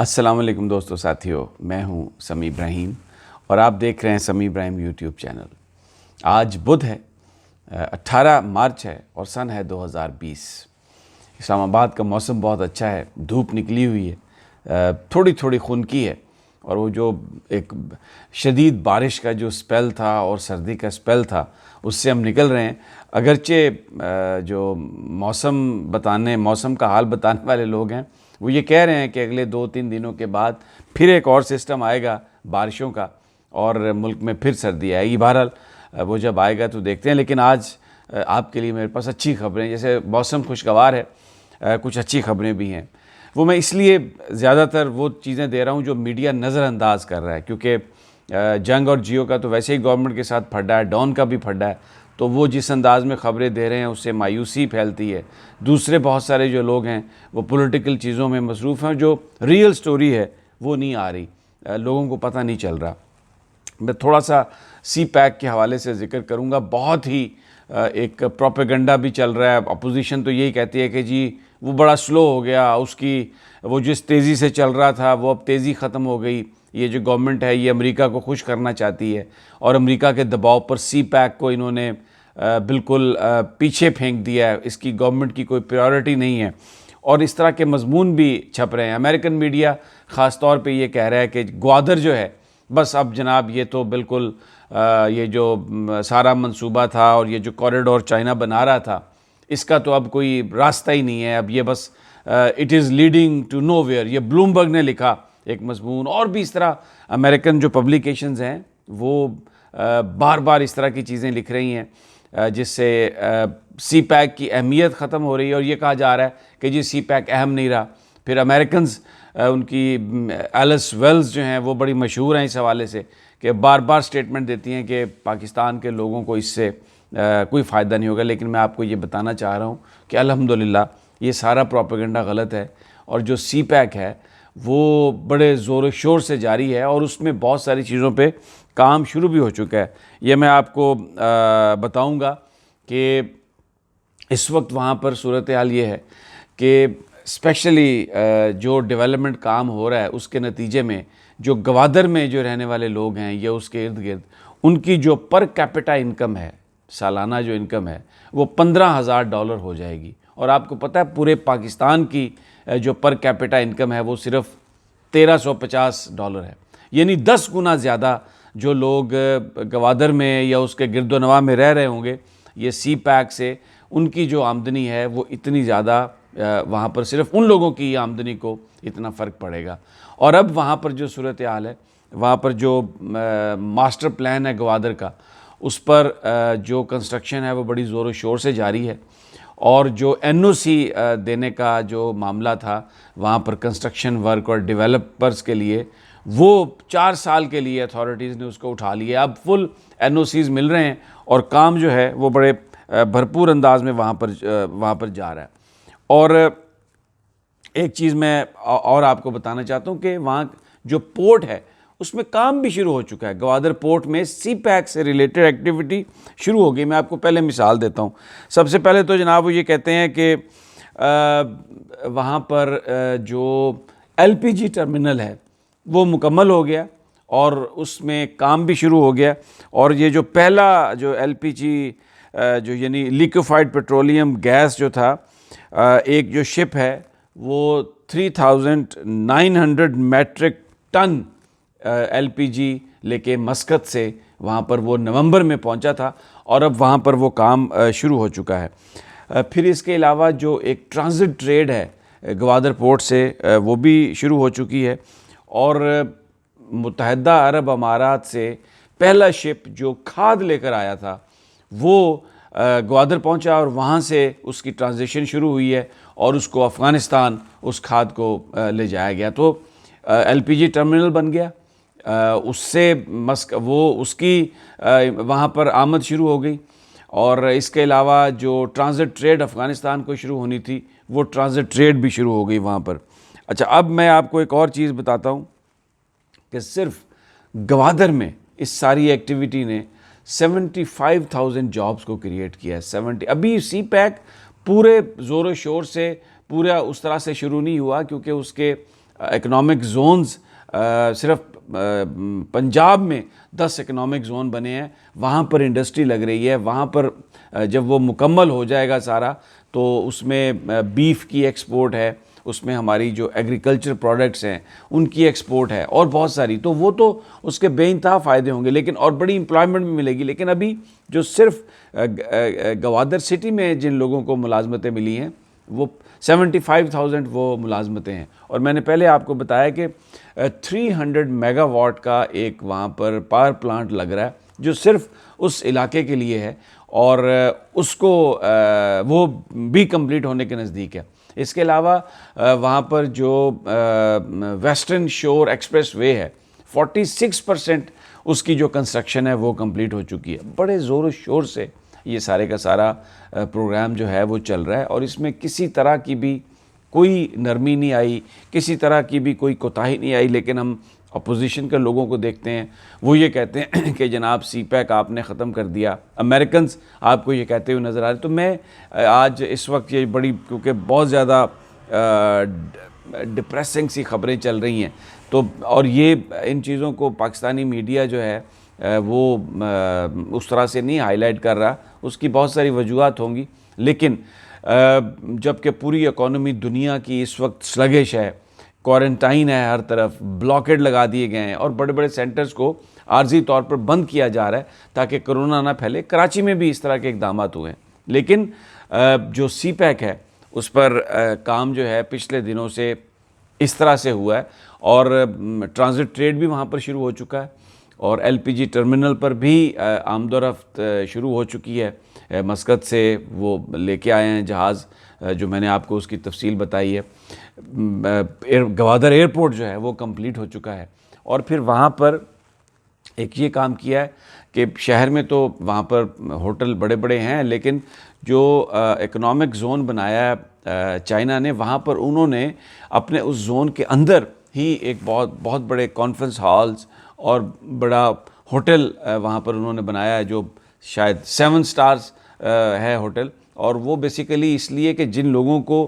السلام علیکم دوستو ساتھیو، میں ہوں سمیع ابراہیم اور آپ دیکھ رہے ہیں سمیع ابراہیم یوٹیوب چینل۔ آج بدھ ہے، 18 مارچ ہے اور سن ہے 2020۔ اسلام آباد کا موسم بہت اچھا ہے، دھوپ نکلی ہوئی ہے، تھوڑی تھوڑی خنکی ہے، اور وہ جو ایک شدید بارش کا جو سپیل تھا اور سردی کا سپیل تھا اس سے ہم نکل رہے ہیں۔ اگرچہ جو موسم کا حال بتانے والے لوگ ہیں وہ یہ کہہ رہے ہیں کہ اگلے 2-3 دنوں کے بعد پھر ایک اور سسٹم آئے گا بارشوں کا اور ملک میں پھر سردی آئے گی۔ بہرحال وہ جب آئے گا تو دیکھتے ہیں، لیکن آج آپ کے لیے میرے پاس اچھی خبریں، جیسے موسم خوشگوار ہے، کچھ اچھی خبریں بھی ہیں۔ وہ میں اس لیے زیادہ تر وہ چیزیں دے رہا ہوں جو میڈیا نظر انداز کر رہا ہے، کیونکہ جنگ اور جیو کا تو ویسے ہی گورنمنٹ کے ساتھ پھڈا ہے، ڈون کا بھی پھڈا ہے، تو وہ جس انداز میں خبریں دے رہے ہیں اس سے مایوسی پھیلتی ہے۔ دوسرے بہت سارے جو لوگ ہیں وہ پولیٹیکل چیزوں میں مصروف ہیں، جو ریئل سٹوری ہے وہ نہیں آ رہی، لوگوں کو پتہ نہیں چل رہا۔ میں تھوڑا سا سی پیک کے حوالے سے ذکر کروں گا۔ بہت ہی ایک پروپیگنڈا بھی چل رہا ہے، اپوزیشن تو یہی کہتی ہے کہ جی وہ بڑا سلو ہو گیا، اس کی وہ جس تیزی سے چل رہا تھا وہ اب تیزی ختم ہو گئی۔ یہ جو گورنمنٹ ہے یہ امریکہ کو خوش کرنا چاہتی ہے اور امریکہ کے دباؤ پر سی پیک کو انہوں نے بالکل پیچھے پھینک دیا ہے، اس کی گورنمنٹ کی کوئی پریورٹی نہیں ہے، اور اس طرح کے مضمون بھی چھپ رہے ہیں۔ امریکن میڈیا خاص طور پہ یہ کہہ رہا ہے کہ گوادر جو ہے بس اب جناب یہ تو بالکل یہ جو سارا منصوبہ تھا اور یہ جو کوریڈور چائنا بنا رہا تھا اس کا تو اب کوئی راستہ ہی نہیں ہے، اب یہ بس it is leading to nowhere, یہ بلومبرگ نے لکھا ایک مضمون، اور بھی اس طرح امریکن جو پبلیکیشنز ہیں وہ بار بار اس طرح کی چیزیں لکھ رہی ہیں جس سے سی پیک کی اہمیت ختم ہو رہی ہے، اور یہ کہا جا رہا ہے کہ جی سی پیک اہم نہیں رہا۔ پھر امریکنز ان کی ایلس ویلز جو ہیں وہ بڑی مشہور ہیں اس حوالے سے کہ بار بار سٹیٹمنٹ دیتی ہیں کہ پاکستان کے لوگوں کو اس سے کوئی فائدہ نہیں ہوگا، لیکن میں آپ کو یہ بتانا چاہ رہا ہوں کہ الحمدللہ یہ سارا پروپیگنڈا غلط ہے، اور جو سی پیک ہے وہ بڑے زور و شور سے جاری ہے اور اس میں بہت ساری چیزوں پہ کام شروع بھی ہو چکا ہے۔ یہ میں آپ کو بتاؤں گا کہ اس وقت وہاں پر صورتحال یہ ہے کہ اسپیشلی جو ڈیولپمنٹ کام ہو رہا ہے اس کے نتیجے میں جو گوادر میں جو رہنے والے لوگ ہیں یا اس کے ارد گرد، ان کی جو پر کیپٹا انکم ہے، سالانہ جو انکم ہے وہ $15,000 ہو جائے گی، اور آپ کو پتہ ہے پورے پاکستان کی جو پر کیپٹا انکم ہے وہ صرف $1,350 ہے، یعنی 10 گنا زیادہ جو لوگ گوادر میں یا اس کے گرد و نواح میں رہ رہے ہوں گے یہ سی پیک سے، ان کی جو آمدنی ہے وہ اتنی زیادہ وہاں پر صرف ان لوگوں کی آمدنی کو اتنا فرق پڑے گا۔ اور اب وہاں پر جو صورتحال ہے، وہاں پر جو ماسٹر پلان ہے گوادر کا، اس پر جو کنسٹرکشن ہے وہ بڑی زور و شور سے جاری ہے، اور جو این او سی دینے کا جو معاملہ تھا وہاں پر کنسٹرکشن ورک اور ڈیولپرز کے لیے، وہ 4 سال کے لیے اتھارٹیز نے اس کو اٹھا لیا۔ اب فل این او سیز مل رہے ہیں اور کام جو ہے وہ بڑے بھرپور انداز میں وہاں پر جا رہا ہے۔ اور ایک چیز میں اور آپ کو بتانا چاہتا ہوں کہ وہاں جو پورٹ ہے اس میں کام بھی شروع ہو چکا ہے۔ گوادر پورٹ میں سی پیک سے ریلیٹڈ ایکٹیویٹی شروع ہو گئی۔ میں آپ کو پہلے مثال دیتا ہوں۔ سب سے پہلے تو جناب وہ یہ کہتے ہیں کہ وہاں پر جو ایل پی جی ٹرمینل ہے وہ مکمل ہو گیا اور اس میں کام بھی شروع ہو گیا، اور یہ جو پہلا جو ایل پی جی جو یعنی لیکوفائڈ پیٹرولیم گیس جو تھا، ایک جو شپ ہے وہ 3,900 میٹرک ٹن ایل پی جی لے کے مسقط سے وہاں پر وہ نومبر میں پہنچا تھا، اور اب وہاں پر وہ کام شروع ہو چکا ہے۔ پھر اس کے علاوہ جو ایک ٹرانزٹ ٹریڈ ہے گوادر پورٹ سے وہ بھی شروع ہو چکی ہے، اور متحدہ عرب امارات سے پہلا شپ جو کھاد لے کر آیا تھا وہ گوادر پہنچا، اور وہاں سے اس کی ٹرانزیشن شروع ہوئی ہے اور اس کو افغانستان اس کھاد کو لے جایا گیا، تو ایل پی جی ٹرمینل بن گیا، اس سے اس کی وہاں پر آمد شروع ہو گئی، اور اس کے علاوہ جو ٹرانزٹ ٹریڈ افغانستان کو شروع ہونی تھی وہ ٹرانزٹ ٹریڈ بھی شروع ہو گئی وہاں پر۔ اچھا، اب میں آپ کو ایک اور چیز بتاتا ہوں کہ صرف گوادر میں اس ساری ایکٹیویٹی نے 75,000 جابز کو کریٹ کیا ہے۔ ابھی سی پیک پورے زور و شور سے پورا اس طرح سے شروع نہیں ہوا کیونکہ اس کے اکنامک زونز صرف پنجاب میں 10 اکنامک زون بنے ہیں، وہاں پر انڈسٹری لگ رہی ہے، وہاں پر جب وہ مکمل ہو جائے گا سارا تو اس میں بیف کی ایکسپورٹ ہے، اس میں ہماری جو ایگریکلچر پروڈکٹس ہیں ان کی ایکسپورٹ ہے اور بہت ساری، تو وہ تو اس کے بے انتہا فائدے ہوں گے، لیکن اور بڑی امپلائمنٹ بھی ملے گی۔ لیکن ابھی جو صرف گوادر سٹی میں جن لوگوں کو ملازمتیں ملی ہیں وہ 75,000 وہ ملازمتیں ہیں، اور میں نے پہلے آپ کو بتایا کہ 300 میگا واٹ کا ایک وہاں پر پاور پلانٹ لگ رہا ہے جو صرف اس علاقے کے لیے ہے، اور اس کو وہ بھی کمپلیٹ ہونے کے نزدیک ہے۔ اس کے علاوہ وہاں پر جو ویسٹرن شور ایکسپریس وے ہے 46% اس کی جو کنسٹرکشن ہے وہ کمپلیٹ ہو چکی ہے۔ بڑے زور و شور سے یہ سارے کا سارا پروگرام جو ہے وہ چل رہا ہے، اور اس میں کسی طرح کی بھی کوئی نرمی نہیں آئی، کسی طرح کی بھی کوئی کوتاہی نہیں آئی۔ لیکن ہم اپوزیشن کے لوگوں کو دیکھتے ہیں، وہ یہ کہتے ہیں کہ جناب سی پیک آپ نے ختم کر دیا، امریکنز آپ کو یہ کہتے ہوئے نظر آ رہے۔ تو میں آج اس وقت یہ بڑی، کیونکہ بہت زیادہ ڈپریسنگ سی خبریں چل رہی ہیں، تو اور یہ ان چیزوں کو پاکستانی میڈیا جو ہے وہ اس طرح سے نہیں ہائی لائٹ کر رہا، اس کی بہت ساری وجوہات ہوں گی، لیکن جب کہ پوری اکانومی دنیا کی اس وقت سلگش ہے، کوارنٹائن ہے، ہر طرف بلاکیڈ لگا دیے گئے ہیں، اور بڑے بڑے سینٹرز کو عارضی طور پر بند کیا جا رہا ہے تاکہ کرونا نہ پھیلے۔ کراچی میں بھی اس طرح کے اقدامات ہوئے ہیں، لیکن جو سی پیک ہے اس پر کام جو ہے پچھلے دنوں سے اس طرح سے ہوا ہے، اور ٹرانزٹ ٹریڈ بھی وہاں پر شروع ہو چکا ہے، اور ایل پی جی ٹرمینل پر بھی آمد و رفت شروع ہو چکی ہے۔ مسقط سے وہ لے کے آئے ہیں جہاز، جو میں نے آپ کو اس کی تفصیل بتائی ہے۔ گوادر ایئرپورٹ جو ہے وہ کمپلیٹ ہو چکا ہے، اور پھر وہاں پر ایک یہ کام کیا ہے کہ شہر میں تو وہاں پر ہوٹل بڑے بڑے ہیں، لیکن جو اکنامک زون بنایا ہے چائنا نے، وہاں پر انہوں نے اپنے اس زون کے اندر ہی ایک بہت بڑے کانفرنس ہالز اور بڑا ہوٹل وہاں پر انہوں نے بنایا ہے، جو شاید 7 سٹارز ہے ہوٹل، اور وہ بیسیکلی اس لیے کہ جن لوگوں کو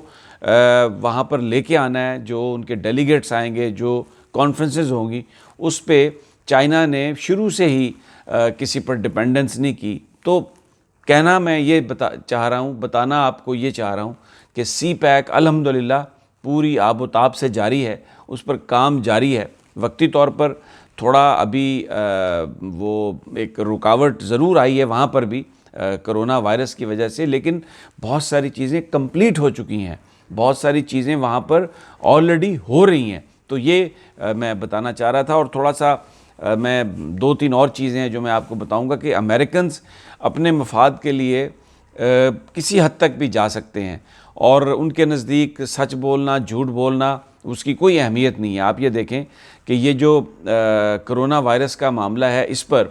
وہاں پر لے کے آنا ہے، جو ان کے ڈیلیگیٹس آئیں گے، جو کانفرنسز ہوں گی، اس پہ چائنا نے شروع سے ہی کسی پر ڈپینڈنس نہیں کی۔ تو کہنا میں یہ بتانا آپ کو یہ چاہ رہا ہوں کہ سی پیک الحمدللہ پوری آب و تاب سے جاری ہے، اس پر کام جاری ہے۔ وقتی طور پر تھوڑا ابھی وہ ایک رکاوٹ ضرور آئی ہے وہاں پر بھی کرونا وائرس کی وجہ سے، لیکن بہت ساری چیزیں کمپلیٹ ہو چکی ہیں، بہت ساری چیزیں وہاں پر آلریڈی ہو رہی ہیں۔ تو یہ میں بتانا چاہ رہا تھا، اور تھوڑا سا میں 2-3 اور چیزیں ہیں جو میں آپ کو بتاؤں گا کہ امریکنز اپنے مفاد کے لیے کسی حد تک بھی جا سکتے ہیں، اور ان کے نزدیک سچ بولنا، جھوٹ بولنا اس کی کوئی اہمیت نہیں ہے۔ آپ یہ دیکھیں کہ یہ جو کرونا وائرس کا معاملہ ہے، اس پر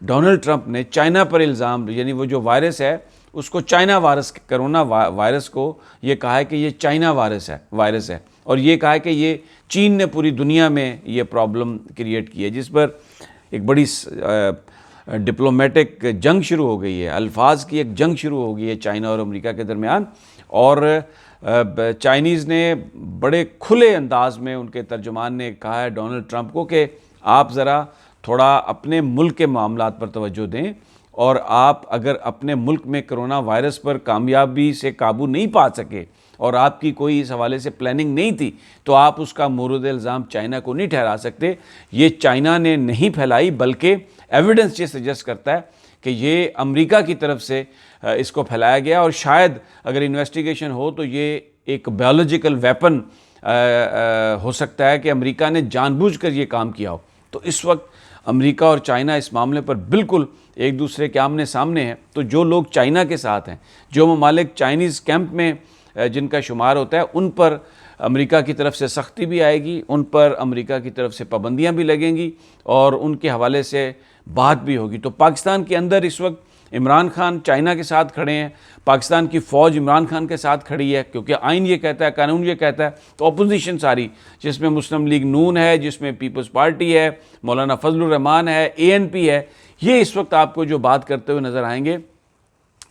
ڈونلڈ ٹرمپ نے چائنا پر الزام، یعنی وہ جو وائرس ہے اس کو چائنا وائرس، کرونا وائرس کو یہ کہا ہے کہ یہ چائنا وائرس ہے، اور یہ کہا ہے کہ یہ چین نے پوری دنیا میں یہ پرابلم کریٹ کی ہے، جس پر ایک بڑی ڈپلومیٹک جنگ شروع ہو گئی ہے، الفاظ کی ایک جنگ شروع ہو گئی ہے چائنا اور امریکہ کے درمیان۔ اور چائنیز نے بڑے کھلے انداز میں، ان کے ترجمان نے کہا ہے ڈونلڈ ٹرمپ کو کہ آپ ذرا تھوڑا اپنے ملک کے معاملات پر توجہ دیں، اور آپ اگر اپنے ملک میں کرونا وائرس پر کامیابی سے قابو نہیں پا سکے، اور آپ کی کوئی اس حوالے سے پلاننگ نہیں تھی، تو آپ اس کا مورد الزام چائنا کو نہیں ٹھہرا سکتے۔ یہ چائنا نے نہیں پھیلائی، بلکہ ایویڈنس یہ سجیسٹ کرتا ہے کہ یہ امریکہ کی طرف سے اس کو پھیلایا گیا، اور شاید اگر انویسٹیگیشن ہو تو یہ ایک بایولوجیکل ویپن ہو سکتا ہے کہ امریکہ نے جان بوجھ کر یہ کام کیا ہو۔ تو اس وقت امریکہ اور چائنا اس معاملے پر بالکل ایک دوسرے کے آمنے سامنے ہیں۔ تو جو لوگ چائنا کے ساتھ ہیں، جو ممالک چائنیز کیمپ میں جن کا شمار ہوتا ہے، ان پر امریکہ کی طرف سے سختی بھی آئے گی، ان پر امریکہ کی طرف سے پابندیاں بھی لگیں گی، اور ان کے حوالے سے بات بھی ہوگی۔ تو پاکستان کے اندر اس وقت عمران خان چائنا کے ساتھ کھڑے ہیں، پاکستان کی فوج عمران خان کے ساتھ کھڑی ہے، کیونکہ آئین یہ کہتا ہے، قانون یہ کہتا ہے۔ تو اپوزیشن ساری، جس میں مسلم لیگ نون ہے، جس میں پیپلز پارٹی ہے، مولانا فضل الرحمان ہے، ANP ہے، یہ اس وقت آپ کو جو بات کرتے ہوئے نظر آئیں گے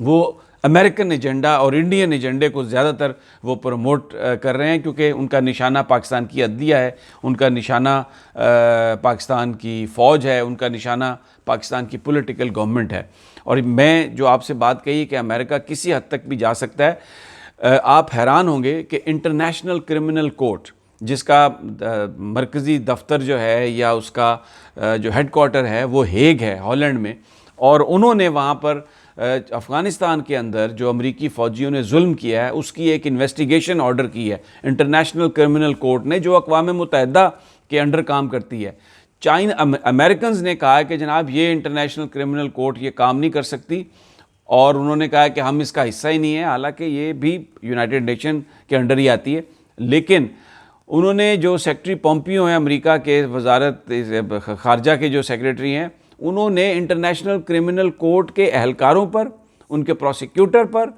وہ امریکن ایجنڈا اور انڈین ایجنڈے کو زیادہ تر وہ پروموٹ کر رہے ہیں، کیونکہ ان کا نشانہ پاکستان کی عدلیہ ہے، ان کا نشانہ پاکستان کی فوج ہے، ان کا نشانہ پاکستان کی پولیٹیکل گورنمنٹ ہے۔ اور میں جو آپ سے بات کہی کہ امریکہ کسی حد تک بھی جا سکتا ہے، آپ حیران ہوں گے کہ انٹرنیشنل کرمنل کورٹ، جس کا مرکزی دفتر جو ہے یا اس کا جو ہیڈ کوارٹر ہے وہ ہیگ ہے ہالینڈ میں، اور انہوں نے وہاں پر افغانستان کے اندر جو امریکی فوجیوں نے ظلم کیا ہے اس کی ایک انویسٹیگیشن آرڈر کی ہے انٹرنیشنل کرمنل کورٹ نے، جو اقوام متحدہ کے انڈر کام کرتی ہے۔ امریکنز نے کہا ہے کہ جناب یہ انٹرنیشنل کرمنل کورٹ یہ کام نہیں کر سکتی، اور انہوں نے کہا کہ ہم اس کا حصہ ہی نہیں ہے، حالانکہ یہ بھی یونائٹڈ نیشن کے انڈر ہی آتی ہے۔ لیکن انہوں نے جو سیکرٹری پومپیو ہیں امریکہ کے وزارت خارجہ کے جو سیکرٹری ہیں، انہوں نے انٹرنیشنل کرمنل کورٹ کے اہلکاروں پر، ان کے پروسیکیوٹر پر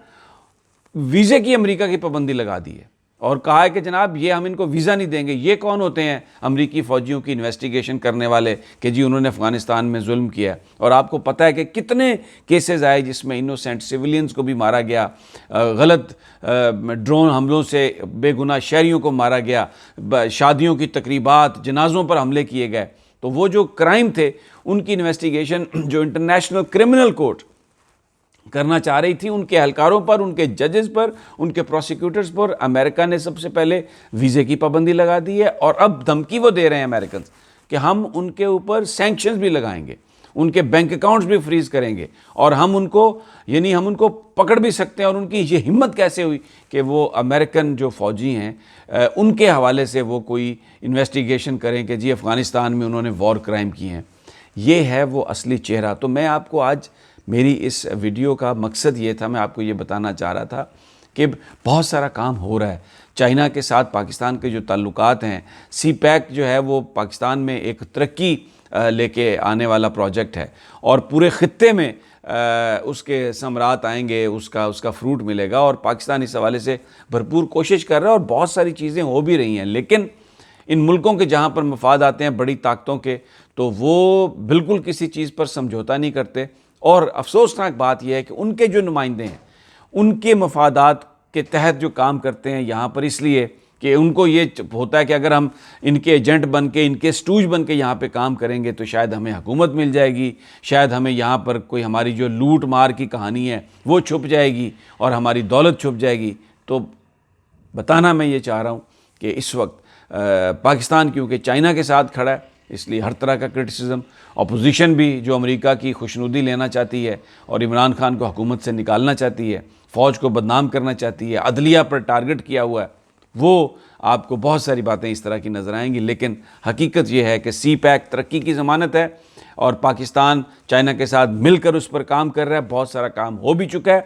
ویزے کی امریکہ کی پابندی لگا دی ہے، اور کہا ہے کہ جناب یہ ہم ان کو ویزا نہیں دیں گے۔ یہ کون ہوتے ہیں امریکی فوجیوں کی انویسٹیگیشن کرنے والے کہ جی انہوں نے افغانستان میں ظلم کیا ہے؟ اور آپ کو پتہ ہے کہ کتنے کیسز آئے جس میں انوسینٹ سیولینز کو بھی مارا گیا، غلط ڈرون حملوں سے بے گناہ شہریوں کو مارا گیا، شادیوں کی تقریبات، جنازوں پر حملے کیے گئے۔ تو وہ جو کرائم تھے ان کی انویسٹیگیشن جو انٹرنیشنل کرمنل کورٹ کرنا چاہ رہی تھی، ان کے اہلکاروں پر، ان کے ججز پر، ان کے پروسیکیوٹرز پر امریکہ نے سب سے پہلے ویزے کی پابندی لگا دی ہے، اور اب دھمکی وہ دے رہے ہیں امریکنز کہ ہم ان کے اوپر سینکشنز بھی لگائیں گے، ان کے بینک اکاؤنٹس بھی فریز کریں گے، اور ہم ان کو پکڑ بھی سکتے ہیں۔ اور ان کی یہ ہمت کیسے ہوئی کہ وہ امریکن جو فوجی ہیں ان کے حوالے سے وہ کوئی انویسٹیگیشن کریں کہ جی افغانستان میں انہوں نے وار کرائم کیے ہیں۔ یہ ہے وہ اصلی چہرہ۔ تو میں آپ کو آج میری اس ویڈیو کا مقصد یہ تھا، میں آپ کو یہ بتانا چاہ رہا تھا کہ بہت سارا کام ہو رہا ہے چائنا کے ساتھ پاکستان کے جو تعلقات ہیں۔ سی پیک جو ہے وہ پاکستان میں ایک ترقی لے کے آنے والا پروجیکٹ ہے، اور پورے خطے میں اس کے ثمرات آئیں گے، اس کا فروٹ ملے گا، اور پاکستان اس حوالے سے بھرپور کوشش کر رہا ہے، اور بہت ساری چیزیں ہو بھی رہی ہیں۔ لیکن ان ملکوں کے جہاں پر مفاد آتے ہیں بڑی طاقتوں کے، تو وہ بالکل کسی چیز پر سمجھوتا نہیں کرتے، اور افسوسناک بات یہ ہے کہ ان کے جو نمائندے ہیں ان کے مفادات کے تحت جو کام کرتے ہیں یہاں پر، اس لیے کہ ان کو یہ ہوتا ہے کہ اگر ہم ان کے ایجنٹ بن کے، ان کے اسٹوج بن کے یہاں پہ کام کریں گے تو شاید ہمیں حکومت مل جائے گی، شاید ہمیں یہاں پر کوئی ہماری جو لوٹ مار کی کہانی ہے وہ چھپ جائے گی، اور ہماری دولت چھپ جائے گی۔ تو بتانا میں یہ چاہ رہا ہوں کہ اس وقت پاکستان کیونکہ چائنا کے ساتھ کھڑا ہے، اس لیے ہر طرح کا کرٹیسزم، اپوزیشن بھی جو امریکہ کی خوشنودی لینا چاہتی ہے اور عمران خان کو حکومت سے نکالنا چاہتی ہے، فوج کو بدنام کرنا چاہتی ہے، عدلیہ پر ٹارگٹ کیا ہوا ہے، وہ آپ کو بہت ساری باتیں اس طرح کی نظر آئیں گی۔ لیکن حقیقت یہ ہے کہ سی پیک ترقی کی ضمانت ہے، اور پاکستان چائنا کے ساتھ مل کر اس پر کام کر رہا ہے، بہت سارا کام ہو بھی چکا ہے۔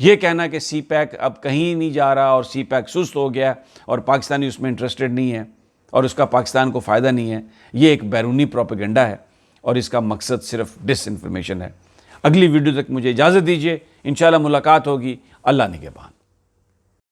یہ کہنا کہ سی پیک اب کہیں نہیں جا رہا اور سی پیک سست ہو گیا اور پاکستانی اس میں انٹرسٹڈ نہیں ہے اور اس کا پاکستان کو فائدہ نہیں ہے، یہ ایک بیرونی پروپیگنڈا ہے، اور اس کا مقصد صرف ڈس انفارمیشن ہے۔ اگلی ویڈیو تک مجھے اجازت دیجیے، انشاءاللہ ملاقات ہوگی۔ اللہ نگہبان۔